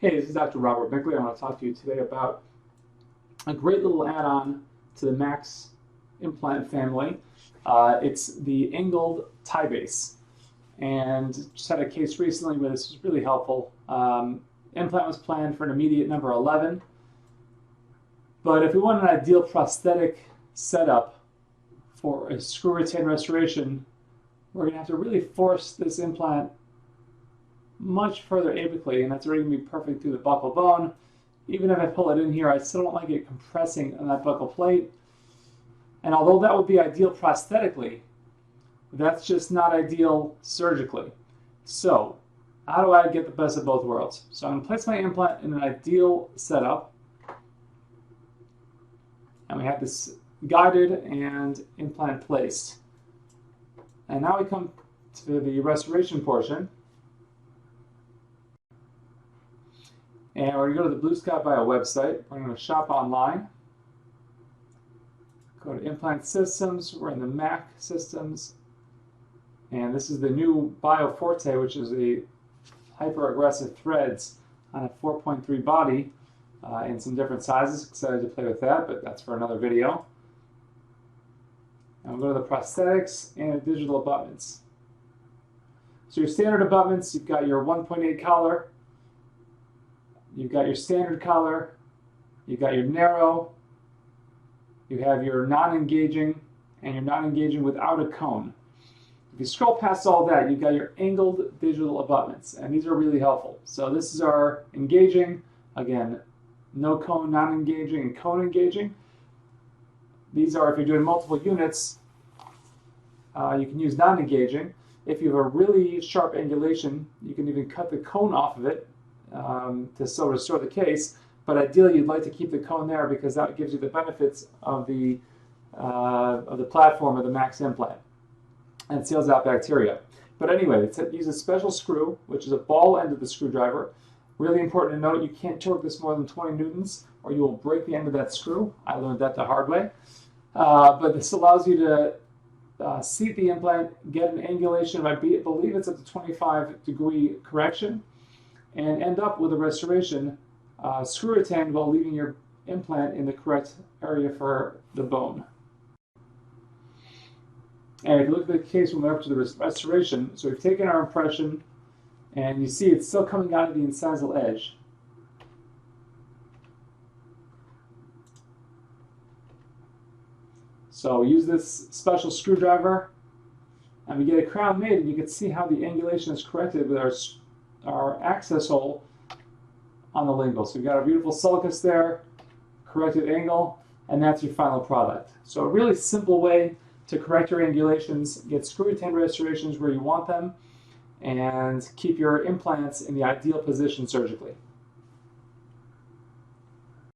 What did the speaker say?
Hey, this is Dr. Robert Bickley. I want to talk to you today about a great little add-on to the Max implant family. It's the angled tie base. And just had a case recently where this was really helpful. Implant was planned for an immediate number 11. But if we want an ideal prosthetic setup for a screw retain restoration, we're going to have to really force this implant much further apically, and that's already going to be perfect through the buccal bone. Even if I pull it in here, I still don't like it compressing on that buccal plate. And although that would be ideal prosthetically, that's just not ideal surgically. So how do I get the best of both worlds? So I'm going to place my implant in an ideal setup. And we have this guided and implant placed. And now we come to the restoration portion. And we're going to go to the Blue Sky Bio website. We're going to shop online. Go to Implant Systems. We're in the Mac Systems. And this is the new Bio Forte, which is the hyper-aggressive threads on a 4.3 body in some different sizes. Excited to play with that, but that's for another video. And we'll go to the prosthetics and digital abutments. So your standard abutments, you've got your 1.8 collar. You've got your standard collar, you've got your narrow, you have your non-engaging, and your non-engaging without a cone. If you scroll past all that, you've got your angled digital abutments, and these are really helpful. So this is our engaging, again, no cone, non-engaging, and cone engaging. These are, if you're doing multiple units, you can use non-engaging. If you have a really sharp angulation, you can even cut the cone off of it to still restore the case, but ideally you'd like to keep the cone there because that gives you the benefits of the platform of the Max implant and seals out bacteria. But anyway, use a special screw, which is a ball end of the screwdriver. Really important to note, you can't torque this more than 20 newtons or you will break the end of that screw. I learned that the hard way. But this allows you to seat the implant, get an angulation, I believe it's at the 25-degree correction, and end up with a restoration screw retained while leaving your implant in the correct area for the bone. And if you look at the case when we're up to the restoration, so we've taken our impression and you see it's still coming out of the incisal edge. So we use this special screwdriver and we get a crown made, and you can see how the angulation is corrected with our access hole on the lingual. So we've got a beautiful sulcus there, corrected angle, and that's your final product. So a really simple way to correct your angulations, get screw retained restorations where you want them, and keep your implants in the ideal position surgically.